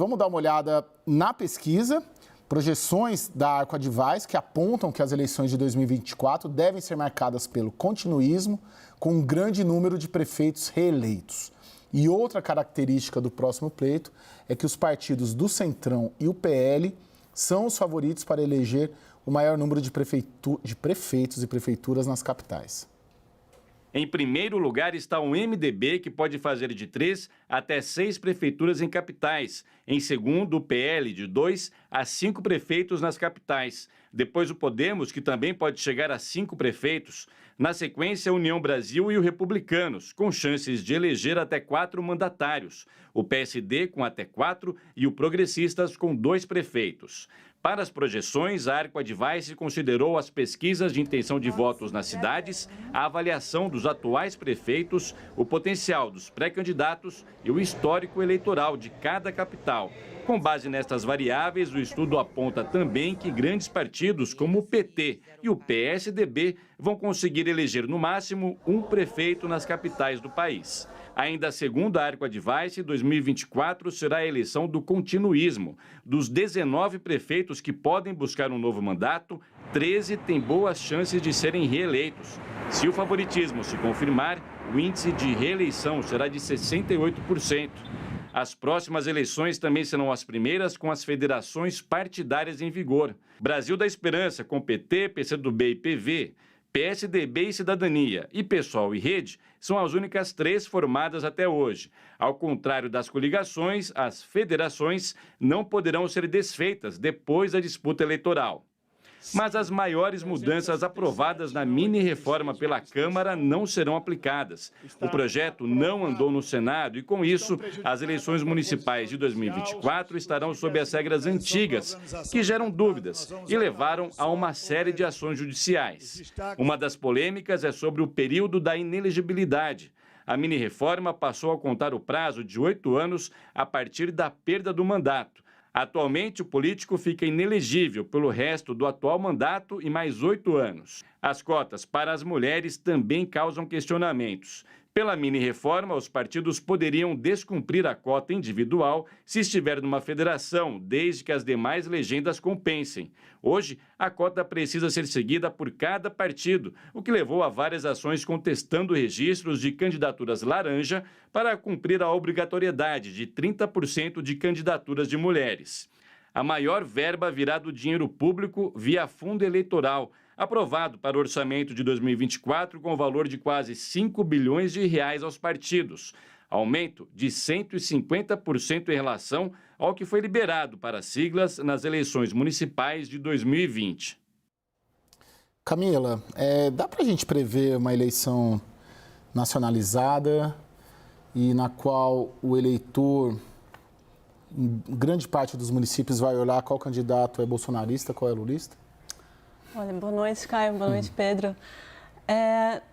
Vamos dar uma olhada na pesquisa, projeções da Arco Advice que apontam que as eleições de 2024 devem ser marcadas pelo continuismo, com um grande número de prefeitos reeleitos. E outra característica do próximo pleito é que os partidos do Centrão e o PL são os favoritos para eleger o maior número de prefeitos e prefeituras nas capitais. Em primeiro lugar está o MDB, que pode fazer de 3 até 6 prefeituras em capitais. Em segundo, o PL, de 2 a 5 prefeitos nas capitais. Depois o Podemos, que também pode chegar a 5 prefeitos. Na sequência, a União Brasil e o Republicanos, com chances de eleger até 4 mandatários. O PSD com até 4 e o Progressistas com 2 prefeitos. Para as projeções, a Arco Advice considerou as pesquisas de intenção de votos nas cidades, a avaliação dos atuais prefeitos, o potencial dos pré-candidatos e o histórico eleitoral de cada capital. Com base nestas variáveis, o estudo aponta também que grandes partidos como o PT e o PSDB vão conseguir eleger no máximo um prefeito nas capitais do país. Ainda segundo a Arco Advice, 2024 será a eleição do continuismo. Dos 19 prefeitos que podem buscar um novo mandato, 13 têm boas chances de serem reeleitos. Se o favoritismo se confirmar, o índice de reeleição será de 68%. As próximas eleições também serão as primeiras com as federações partidárias em vigor. Brasil da Esperança, com PT, PCdoB e PV, PSDB e Cidadania e PSOL e Rede são as únicas 3 formadas até hoje. Ao contrário das coligações, as federações não poderão ser desfeitas depois da disputa eleitoral. Mas as maiores mudanças aprovadas na mini-reforma pela Câmara não serão aplicadas. O projeto não andou no Senado e, com isso, as eleições municipais de 2024 estarão sob as regras antigas, que geram dúvidas e levaram a uma série de ações judiciais. Uma das polêmicas é sobre o período da inelegibilidade. A mini-reforma passou a contar o prazo de 8 anos a partir da perda do mandato. Atualmente, o político fica inelegível pelo resto do atual mandato e mais 8 anos. As cotas para as mulheres também causam questionamentos. Pela mini-reforma, os partidos poderiam descumprir a cota individual se estiver numa federação, desde que as demais legendas compensem. Hoje, a cota precisa ser seguida por cada partido, o que levou a várias ações contestando registros de candidaturas laranja para cumprir a obrigatoriedade de 30% de candidaturas de mulheres. A maior verba virá do dinheiro público via fundo eleitoral, aprovado para o orçamento de 2024 com valor de quase 5 bilhões de reais aos partidos, aumento de 150% em relação ao que foi liberado para siglas nas eleições municipais de 2020. Camila, dá para a gente prever uma eleição nacionalizada e na qual o eleitor, em grande parte dos municípios, vai olhar qual candidato é bolsonarista, qual é lulista? Olha, boa noite, Caio. Boa noite, Pedro.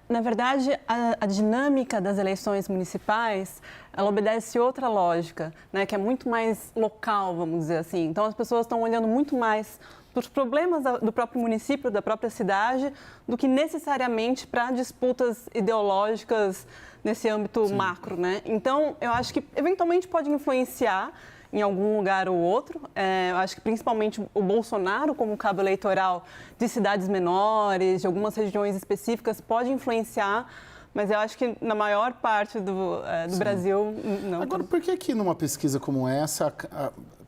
Na verdade, a dinâmica das eleições municipais, ela obedece outra lógica, né, que é muito mais local, vamos dizer assim. Então, as pessoas estão olhando muito mais para os problemas do próprio município, da própria cidade, do que necessariamente para disputas ideológicas nesse âmbito macro, né? Então, eu acho que, eventualmente, pode influenciar em algum lugar ou outro. Eu acho que principalmente o Bolsonaro, como cabo eleitoral de cidades menores, de algumas regiões específicas, pode influenciar, mas eu acho que na maior parte do Brasil, não. Agora, por que numa pesquisa como essa,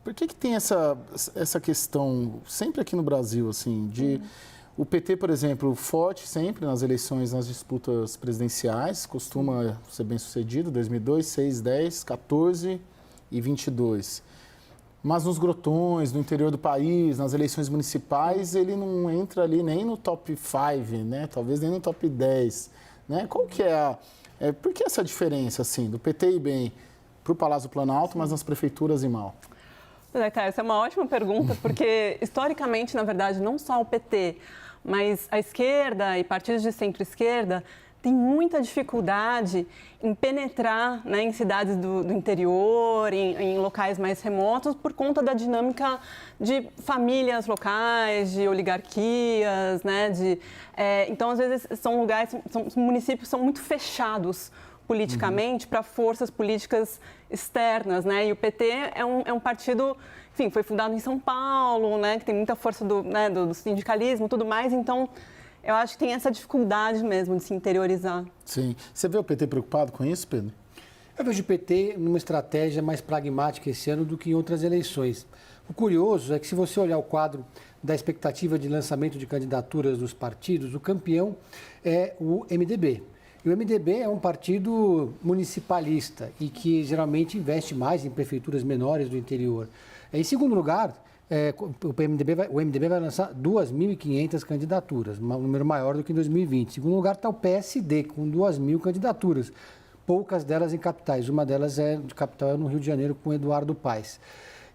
por que tem essa questão, sempre aqui no Brasil, assim, de o PT, por exemplo, forte sempre nas eleições, nas disputas presidenciais, costuma ser bem sucedido, 2002, 6, 10, 14... e 22. Mas nos grotões, no interior do país, nas eleições municipais, ele não entra ali nem no top 5, né? Talvez nem no top 10. Né? Qual que por que essa diferença, assim, do PT ir bem para o Palácio do Planalto, mas nas prefeituras ir mal? Cara, essa é uma ótima pergunta, porque historicamente, na verdade, não só o PT, mas a esquerda e partidos de centro-esquerda tem muita dificuldade em penetrar, né, em cidades do interior, em locais mais remotos, por conta da dinâmica de famílias locais, de oligarquias, né, então, às vezes, são municípios que são muito fechados politicamente para forças políticas externas, né? E o PT é um partido, enfim, foi fundado em São Paulo, né? Que tem muita força do sindicalismo e tudo mais, então eu acho que tem essa dificuldade mesmo de se interiorizar. Sim. Você vê o PT preocupado com isso, Pedro? Eu vejo o PT numa estratégia mais pragmática esse ano do que em outras eleições. O curioso é que, se você olhar o quadro da expectativa de lançamento de candidaturas dos partidos, o campeão é o MDB. E o MDB é um partido municipalista e que geralmente investe mais em prefeituras menores do interior. Em segundo lugar, o MDB vai lançar 2.500 candidaturas, um número maior do que em 2020. Em segundo lugar está o PSD, com 2.000 candidaturas, poucas delas em capitais. Uma delas é de capital, no Rio de Janeiro, com Eduardo Paes.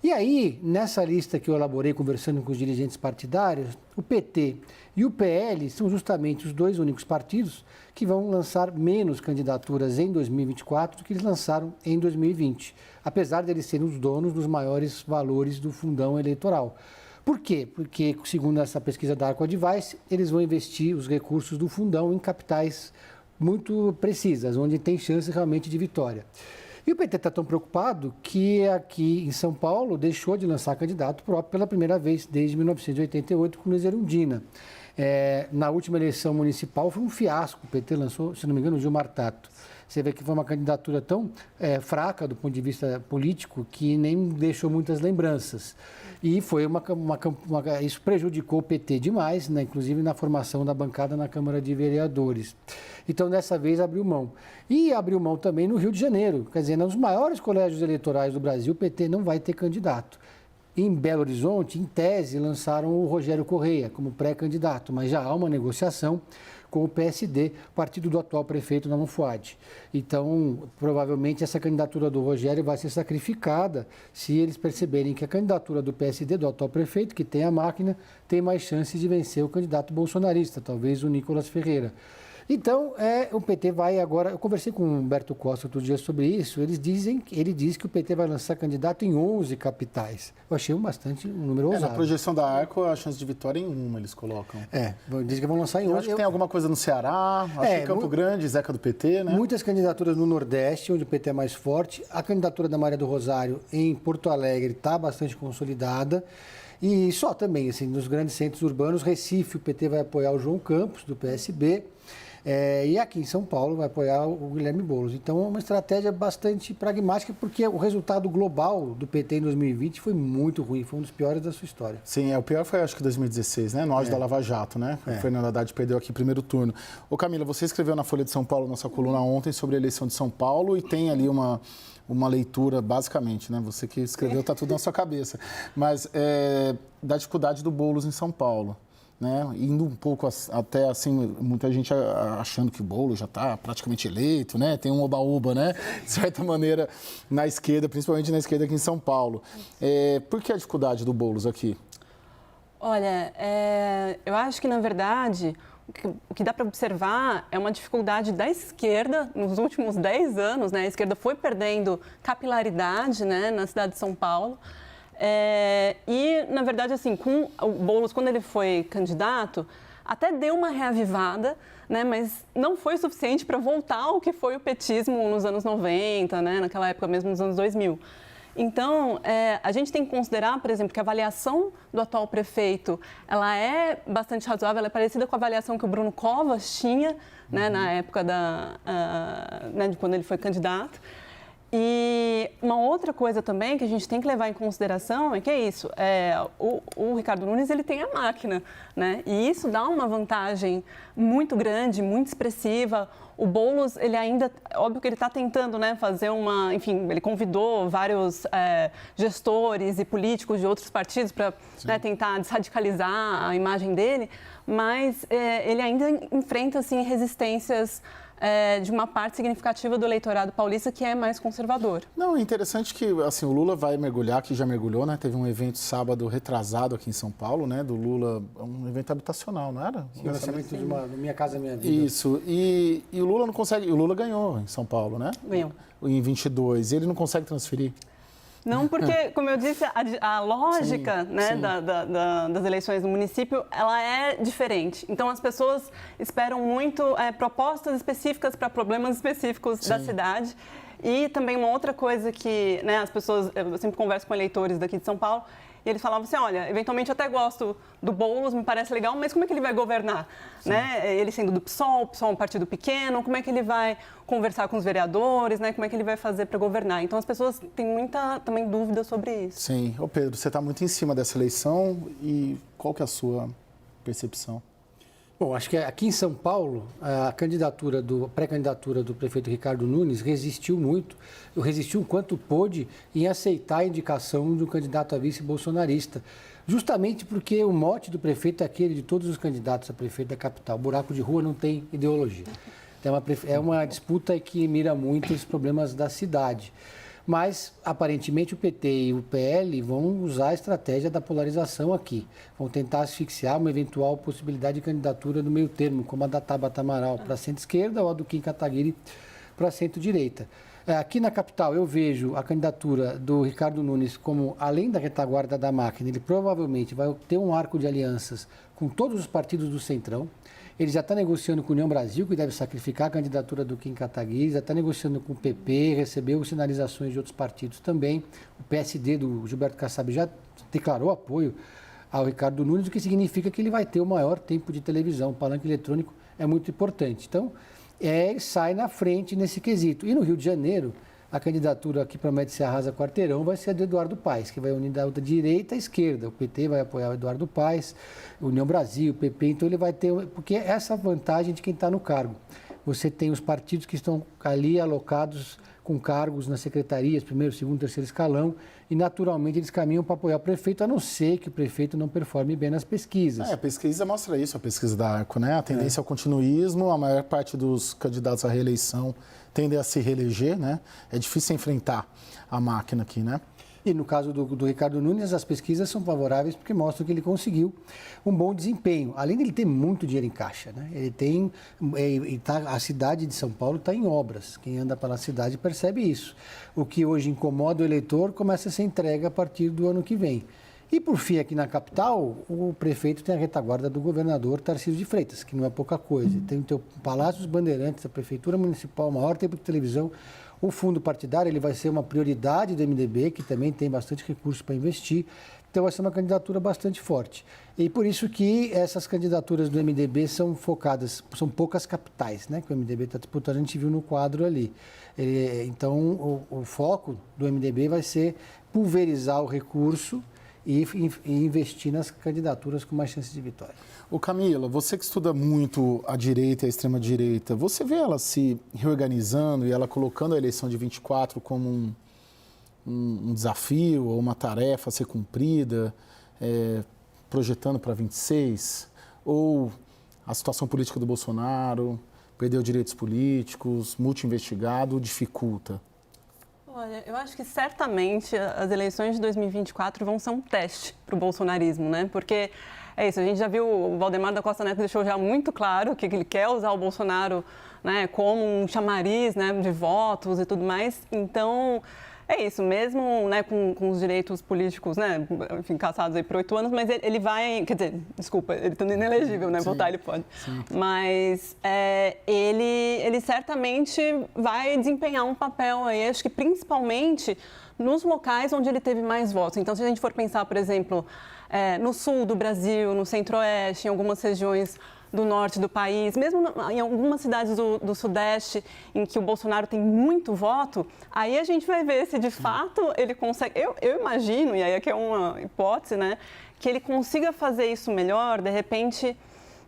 E aí, nessa lista que eu elaborei conversando com os dirigentes partidários, o PT e o PL são justamente os dois únicos partidos que vão lançar menos candidaturas em 2024 do que eles lançaram em 2020, apesar de eles serem os donos dos maiores valores do fundão eleitoral. Por quê? Porque, segundo essa pesquisa da Arco Advice, eles vão investir os recursos do fundão em capitais muito precisas, onde tem chance realmente de vitória. E o PT está tão preocupado que aqui em São Paulo deixou de lançar candidato próprio pela primeira vez desde 1988 com Luiz Erundina. Na última eleição municipal foi um fiasco, o PT lançou, se não me engano, o Gilmar Tato. Você vê que foi uma candidatura tão fraca do ponto de vista político que nem deixou muitas lembranças. E foi isso prejudicou o PT demais, né, inclusive na formação da bancada na Câmara de Vereadores. Então, dessa vez, abriu mão. E abriu mão também no Rio de Janeiro. Quer dizer, nos maiores colégios eleitorais do Brasil, o PT não vai ter candidato. Em Belo Horizonte, em tese, lançaram o Rogério Correia como pré-candidato, mas já há uma negociação com o PSD, partido do atual prefeito Naum Fuad. Então, provavelmente, essa candidatura do Rogério vai ser sacrificada se eles perceberem que a candidatura do PSD, do atual prefeito, que tem a máquina, tem mais chances de vencer o candidato bolsonarista, talvez o Nicolas Ferreira. Então, o PT vai agora... Eu conversei com o Humberto Costa outro dia sobre isso. Ele diz que o PT vai lançar candidato em 11 capitais. Eu achei um número ousado. Na projeção da Arco, a chance de vitória em uma eles colocam. Diz que vão lançar em 11. Eu acho que tem alguma coisa no Ceará, acho que Campo Grande, Zeca do PT, né? Muitas candidaturas no Nordeste, onde o PT é mais forte. A candidatura da Maria do Rosário em Porto Alegre está bastante consolidada. E só também, assim, nos grandes centros urbanos, Recife, o PT vai apoiar o João Campos, do PSB. E aqui em São Paulo vai apoiar o Guilherme Boulos. Então é uma estratégia bastante pragmática, porque o resultado global do PT em 2020 foi muito ruim, foi um dos piores da sua história. Sim, o pior foi acho que 2016, né? No auge da Lava Jato, né? O Fernando Haddad perdeu aqui primeiro turno. Ô Camila, você escreveu na Folha de São Paulo, nossa coluna ontem, sobre a eleição de São Paulo e tem ali uma leitura, basicamente, né? Você que escreveu, está tudo na sua cabeça. Mas da dificuldade do Boulos em São Paulo. Né? Indo um pouco até assim, muita gente achando que o Boulos já está praticamente eleito, né? Tem um oba-oba, né? De certa maneira, na esquerda, principalmente na esquerda aqui em São Paulo. Por que a dificuldade do Boulos aqui? Olha, eu acho que, na verdade, o que dá para observar é uma dificuldade da esquerda nos últimos 10 anos, né? A esquerda foi perdendo capilaridade, né, na cidade de São Paulo. E, na verdade, assim, com o Boulos, quando ele foi candidato, até deu uma reavivada, né, mas não foi suficiente para voltar ao que foi o petismo nos anos 90, né, naquela época mesmo, nos anos 2000. Então, a gente tem que considerar, por exemplo, que a avaliação do atual prefeito, ela é bastante razoável, ela é parecida com a avaliação que o Bruno Covas tinha, né, na época de quando ele foi candidato. E uma outra coisa também que a gente tem que levar em consideração é que o Ricardo Nunes, ele tem a máquina, né? E isso dá uma vantagem muito grande, muito expressiva. O Boulos, ele ainda, óbvio que ele está tentando, né, fazer enfim, ele convidou vários gestores e políticos de outros partidos para, né, tentar desradicalizar a imagem dele, mas ele ainda enfrenta, assim, resistências de uma parte significativa do eleitorado paulista que é mais conservador. Não, é interessante que assim, o Lula vai mergulhar, que já mergulhou, né? Teve um evento sábado retrasado aqui em São Paulo, né? Do Lula, um evento habitacional, não era? Sim, o lançamento de uma Minha Casa Minha Vida. Isso, e o Lula não consegue, o Lula ganhou em São Paulo, né? Ganhou. Em 22, e ele não consegue transferir. Não, porque, como eu disse, a lógica, Sim, né, sim. das eleições no município, ela é diferente. Então, as pessoas esperam muito propostas específicas para problemas específicos da cidade. E também uma outra coisa que, né, as pessoas, eu sempre converso com eleitores daqui de São Paulo, e eles falavam assim, olha, eventualmente eu até gosto do Boulos, me parece legal, mas como é que ele vai governar? Né? Ele sendo do PSOL, o PSOL é um partido pequeno, como é que ele vai conversar com os vereadores, né? Como é que ele vai fazer para governar? Então, as pessoas têm muita também dúvida sobre isso. Sim. Ô Pedro, você está muito em cima dessa eleição e qual que é a sua percepção? Bom, acho que aqui em São Paulo, a pré-candidatura do prefeito Ricardo Nunes resistiu muito, resistiu o quanto pôde em aceitar a indicação de um candidato a vice bolsonarista, justamente porque o mote do prefeito é aquele de todos os candidatos a prefeito da capital, buraco de rua não tem ideologia. Então, é uma disputa que mira muito os problemas da cidade. Mas, aparentemente, o PT e o PL vão usar a estratégia da polarização aqui. Vão tentar asfixiar uma eventual possibilidade de candidatura no meio termo, como a da Tabata Amaral para a centro-esquerda ou a do Kim Kataguiri para a centro-direita. Aqui na capital, eu vejo a candidatura do Ricardo Nunes como, além da retaguarda da máquina, ele provavelmente vai ter um arco de alianças com todos os partidos do Centrão. Ele já está negociando com a União Brasil, que deve sacrificar a candidatura do Kim Kataguiri, já está negociando com o PP, recebeu sinalizações de outros partidos também. O PSD do Gilberto Kassab já declarou apoio ao Ricardo Nunes, o que significa que ele vai ter o maior tempo de televisão. O palanque eletrônico é muito importante. Então, ele sai na frente nesse quesito. E no Rio de Janeiro, a candidatura que promete ser arrasa quarteirão vai ser a do Eduardo Paes, que vai unir da direita à esquerda. O PT vai apoiar o Eduardo Paes, União Brasil, o PP, então ele vai ter... Porque essa vantagem de quem está no cargo. Você tem os partidos que estão ali alocados com cargos nas secretarias, primeiro, segundo, terceiro escalão, e naturalmente eles caminham para apoiar o prefeito, a não ser que o prefeito não performe bem nas pesquisas. A pesquisa mostra isso, a pesquisa da ARCO, né? A tendência ao continuismo, a maior parte dos candidatos à reeleição tendem a se reeleger, né? É difícil enfrentar a máquina aqui, né? E no caso do Ricardo Nunes, as pesquisas são favoráveis porque mostram que ele conseguiu um bom desempenho. Além dele ter muito dinheiro em caixa, né? Ele tem, a cidade de São Paulo está em obras. Quem anda pela cidade percebe isso. O que hoje incomoda o eleitor começa a ser entregue a partir do ano que vem. E, por fim, aqui na capital, o prefeito tem a retaguarda do governador Tarcísio de Freitas, que não é pouca coisa. Tem o teu Palácio dos Bandeirantes, a Prefeitura Municipal, o maior tempo de televisão. O fundo partidário ele vai ser uma prioridade do MDB, que também tem bastante recursos para investir. Então, vai ser uma candidatura bastante forte. E por isso que essas candidaturas do MDB são focadas, são poucas capitais, né? Que o MDB está disputando, a gente viu no quadro ali. Então, o foco do MDB vai ser pulverizar o recurso e investir nas candidaturas com mais chances de vitória. Ô Camila, você que estuda muito a direita e a extrema-direita, você vê ela se reorganizando e ela colocando a eleição de 24 como um desafio ou uma tarefa a ser cumprida, projetando para 26? Ou a situação política do Bolsonaro, perdeu direitos políticos, multi-investigado, dificulta? Olha, eu acho que certamente as eleições de 2024 vão ser um teste para o bolsonarismo, né? Porque é isso, a gente já viu, o Valdemar da Costa Neto deixou já muito claro que ele quer usar o Bolsonaro, né, como um chamariz, né, de votos e tudo mais. Então, é isso, mesmo, né, com os direitos políticos, né, enfim, cassados aí por 8 anos, mas ele vai, quer dizer, desculpa, ele está inelegível, né, votar ele pode. Sim. Mas ele certamente vai desempenhar um papel aí, acho que principalmente nos locais onde ele teve mais votos. Então, se a gente for pensar, por exemplo, no sul do Brasil, no centro-oeste, em algumas regiões do norte do país, mesmo em algumas cidades do sudeste em que o Bolsonaro tem muito voto, aí a gente vai ver se de fato ele consegue. Eu imagino, e aí aqui é uma hipótese, né, que ele consiga fazer isso melhor, de repente,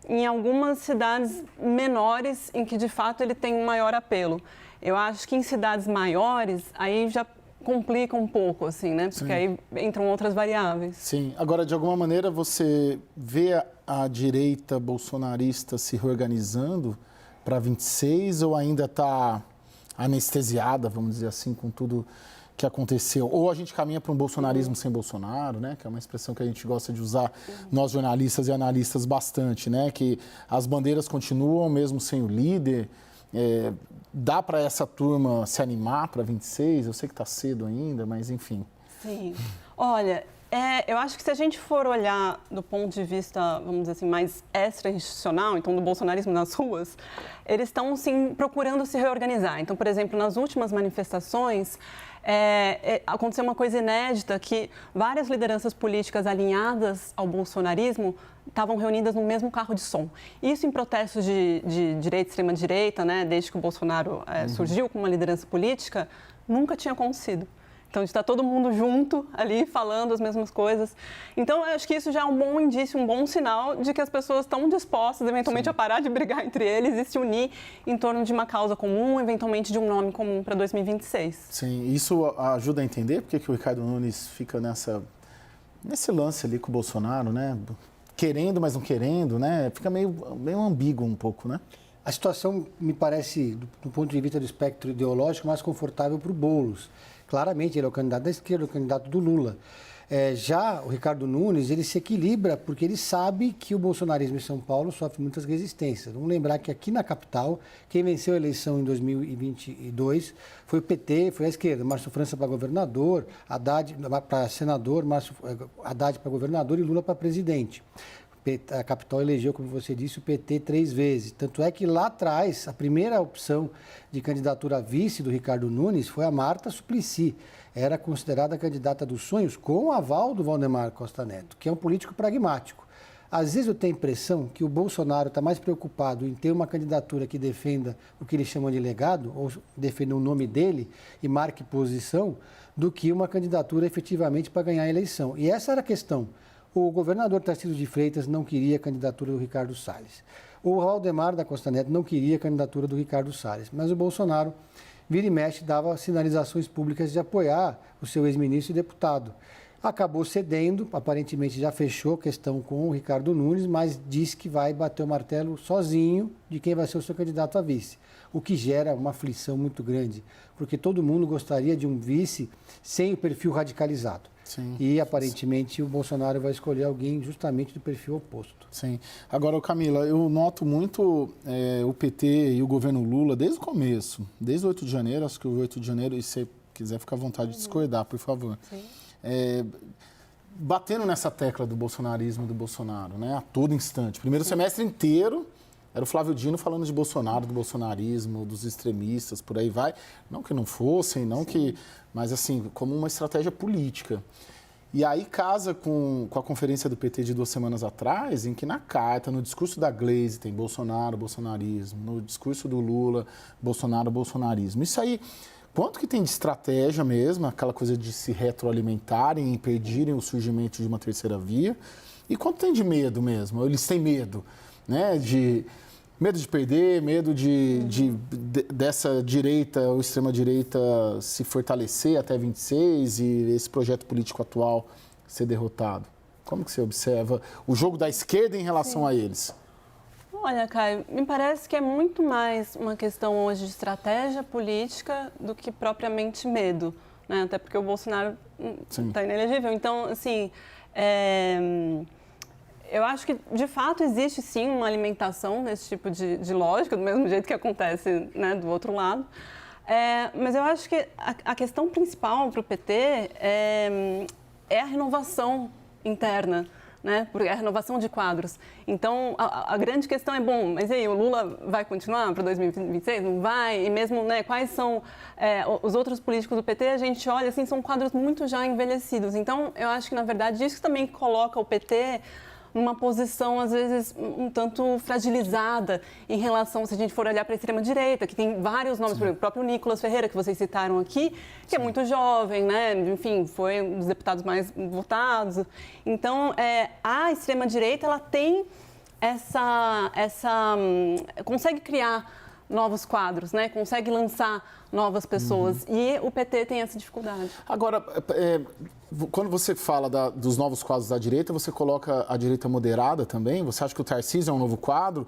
em algumas cidades menores em que de fato ele tem um maior apelo. Eu acho que em cidades maiores, aí já complica um pouco, assim, né? Porque aí entram outras variáveis. Sim. Agora, de alguma maneira, você vê a direita bolsonarista se reorganizando para 26 ou ainda está anestesiada, vamos dizer assim, com tudo que aconteceu? Ou a gente caminha para um bolsonarismo sem Bolsonaro, né? Que é uma expressão que a gente gosta de usar, nós jornalistas e analistas, bastante, né? Que as bandeiras continuam mesmo sem o líder. Dá para essa turma se animar para 26? Eu sei que está cedo ainda, mas enfim. Sim. Olha, eu acho que se a gente for olhar do ponto de vista, vamos dizer assim, mais extra-institucional, então do bolsonarismo nas ruas, eles estão, sim, procurando se reorganizar. Então, por exemplo, nas últimas manifestações, aconteceu uma coisa inédita, que várias lideranças políticas alinhadas ao bolsonarismo estavam reunidas no mesmo carro de som. Isso em protestos de direita, extrema-direita, né, desde que o Bolsonaro surgiu como uma liderança política, nunca tinha acontecido. Então, de estar todo mundo junto ali, falando as mesmas coisas. Então, eu acho que isso já é um bom indício, um bom sinal de que as pessoas estão dispostas, eventualmente, Sim. a parar de brigar entre eles e se unir em torno de uma causa comum, eventualmente de um nome comum para 2026. Sim, isso ajuda a entender por que o Ricardo Nunes fica nesse lance ali com o Bolsonaro, né? Querendo, mas não querendo, né? Fica meio ambíguo um pouco, né? A situação me parece, do ponto de vista do espectro ideológico, mais confortável para o Boulos. Claramente, ele é o candidato da esquerda, o candidato do Lula. Já o Ricardo Nunes, ele se equilibra porque ele sabe que o bolsonarismo em São Paulo sofre muitas resistências. Vamos lembrar que aqui na capital, quem venceu a eleição em 2022 foi o PT, foi a esquerda. Márcio França para governador, Haddad para senador, Haddad para governador e Lula para presidente. A capital elegeu, como você disse, o PT 3 vezes. Tanto é que lá atrás, a primeira opção de candidatura a vice do Ricardo Nunes foi a Marta Suplicy. Era considerada a candidata dos sonhos com o aval do Valdemar Costa Neto, que é um político pragmático. Às vezes eu tenho a impressão que o Bolsonaro está mais preocupado em ter uma candidatura que defenda o que ele chama de legado, ou defenda o nome dele e marque posição, do que uma candidatura efetivamente para ganhar a eleição. E essa era a questão. O governador Tarcísio de Freitas não queria a candidatura do Ricardo Salles. O Valdemar da Costa Neto não queria a candidatura do Ricardo Salles. Mas o Bolsonaro, vira e mexe, dava sinalizações públicas de apoiar o seu ex-ministro e deputado. Acabou cedendo, aparentemente já fechou a questão com o Ricardo Nunes, mas disse que vai bater o martelo sozinho de quem vai ser o seu candidato a vice. O que gera uma aflição muito grande, porque todo mundo gostaria de um vice sem o perfil radicalizado. Sim. E, aparentemente, o Bolsonaro vai escolher alguém justamente do perfil oposto. Sim. Agora, Camila, eu noto muito o PT e o governo Lula desde o começo, desde o 8 de janeiro, acho que o 8 de janeiro, e se quiser ficar à vontade de discordar, por favor. Sim. Batendo nessa tecla do bolsonarismo e do Bolsonaro, né, a todo instante. Primeiro semestre inteiro, era o Flávio Dino falando de Bolsonaro, do bolsonarismo, dos extremistas, por aí vai. Não que não fossem, não que... Mas, assim, como uma estratégia política. E aí casa com a conferência do PT de 2 semanas atrás, em que na carta, no discurso da Gleisi, tem Bolsonaro, bolsonarismo. No discurso do Lula, Bolsonaro, bolsonarismo. Isso aí, quanto que tem de estratégia mesmo, aquela coisa de se retroalimentarem e impedirem o surgimento de uma terceira via? E quanto tem de medo mesmo? Eles têm medo, né, medo de perder, medo dessa direita ou extrema-direita se fortalecer até 26 e esse projeto político atual ser derrotado. Como que você observa o jogo da esquerda em relação a eles? Olha, Caio, me parece que é muito mais uma questão hoje de estratégia política do que propriamente medo, né? Até porque o Bolsonaro está inelegível. Então, assim... Eu acho que, de fato, existe, sim, uma alimentação desse tipo de lógica, do mesmo jeito que acontece, né, do outro lado. Mas eu acho que a questão principal para o PT é a renovação interna, né, porque é a renovação de quadros. Então, a grande questão é, bom, mas e aí, o Lula vai continuar para 2026? Não vai? E mesmo, né, quais são os outros políticos do PT? A gente olha, assim, são quadros muito já envelhecidos. Então, eu acho que, na verdade, isso também coloca o PT... numa posição, às vezes, um tanto fragilizada em relação, se a gente for olhar para a extrema-direita, que tem vários nomes, por exemplo, o próprio Nicolas Ferreira, que vocês citaram aqui, que é muito jovem, né? Enfim, foi um dos deputados mais votados. Então, a extrema-direita, ela tem consegue criar novos quadros, né? Consegue lançar novas pessoas. E o PT tem essa dificuldade. Agora, quando você fala dos novos quadros da direita, você coloca a direita moderada também? Você acha que o Tarcísio é um novo quadro?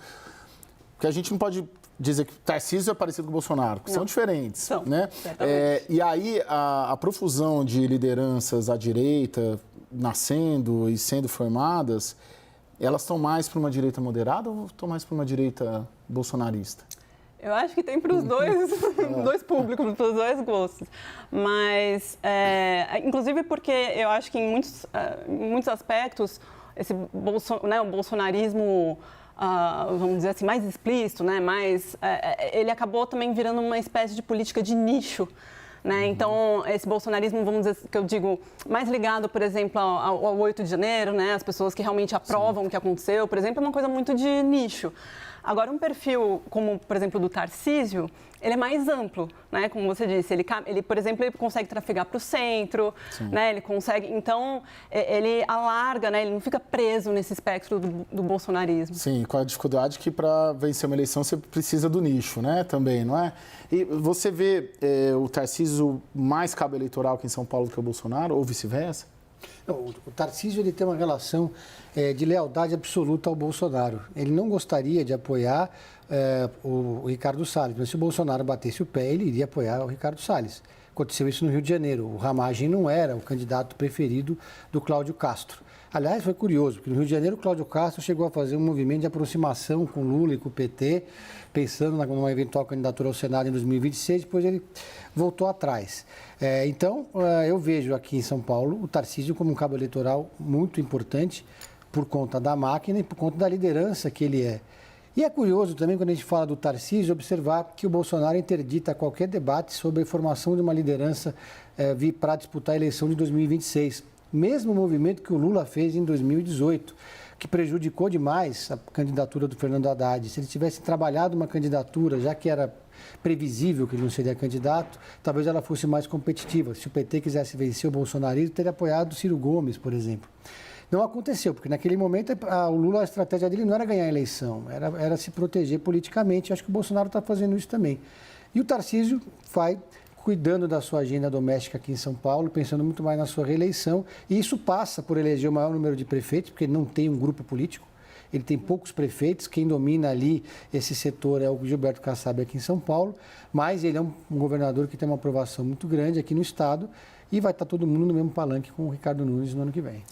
Porque a gente não pode dizer que o Tarcísio é parecido com o Bolsonaro, porque são diferentes. São, né? E aí, a profusão de lideranças à direita nascendo e sendo formadas, elas estão mais para uma direita moderada ou estão mais para uma direita bolsonarista? Eu acho que tem para os dois públicos, para os dois gostos. Mas, inclusive porque eu acho que em muitos aspectos, o bolsonarismo, vamos dizer assim, mais explícito, né? Ele acabou também virando uma espécie de política de nicho. Né? Então, esse bolsonarismo, vamos dizer, que eu digo, mais ligado, por exemplo, ao 8 de janeiro, né? As pessoas que realmente aprovam o que aconteceu, por exemplo, é uma coisa muito de nicho. Agora, um perfil como, por exemplo, do Tarcísio, ele é mais amplo, né? Como você disse, ele por exemplo, ele consegue trafegar para o centro, né? Ele consegue, então, ele alarga, né? Ele não fica preso nesse espectro do bolsonarismo. Sim, com a dificuldade que para vencer uma eleição você precisa do nicho, né? Também, não é? E você vê o Tarcísio mais cabo eleitoral aqui em São Paulo do que o Bolsonaro, ou vice-versa? O Tarcísio ele tem uma relação de lealdade absoluta ao Bolsonaro. Ele não gostaria de apoiar o Ricardo Salles, mas se o Bolsonaro batesse o pé, ele iria apoiar o Ricardo Salles. Aconteceu isso no Rio de Janeiro. O Ramagem não era o candidato preferido do Cláudio Castro. Aliás, foi curioso, porque no Rio de Janeiro o Cláudio Castro chegou a fazer um movimento de aproximação com Lula e com o PT, pensando numa eventual candidatura ao Senado em 2026, depois ele voltou atrás. Então, eu vejo aqui em São Paulo o Tarcísio como um cabo eleitoral muito importante por conta da máquina e por conta da liderança que ele é. E é curioso também, quando a gente fala do Tarcísio, observar que o Bolsonaro interdita qualquer debate sobre a formação de uma liderança para disputar a eleição de 2026. Mesmo movimento que o Lula fez em 2018, que prejudicou demais a candidatura do Fernando Haddad. Se ele tivesse trabalhado uma candidatura, já que era previsível que ele não seria candidato, talvez ela fosse mais competitiva. Se o PT quisesse vencer o bolsonarismo, teria apoiado o Ciro Gomes, por exemplo. Não aconteceu, porque naquele momento o Lula, a estratégia dele não era ganhar a eleição, era se proteger politicamente. Eu acho que o Bolsonaro está fazendo isso também. E o Tarcísio vai cuidando da sua agenda doméstica aqui em São Paulo, pensando muito mais na sua reeleição. E isso passa por eleger o maior número de prefeitos, porque ele não tem um grupo político. Ele tem poucos prefeitos, quem domina ali esse setor é o Gilberto Kassab aqui em São Paulo, mas ele é um governador que tem uma aprovação muito grande aqui no estado e vai estar todo mundo no mesmo palanque com o Ricardo Nunes no ano que vem.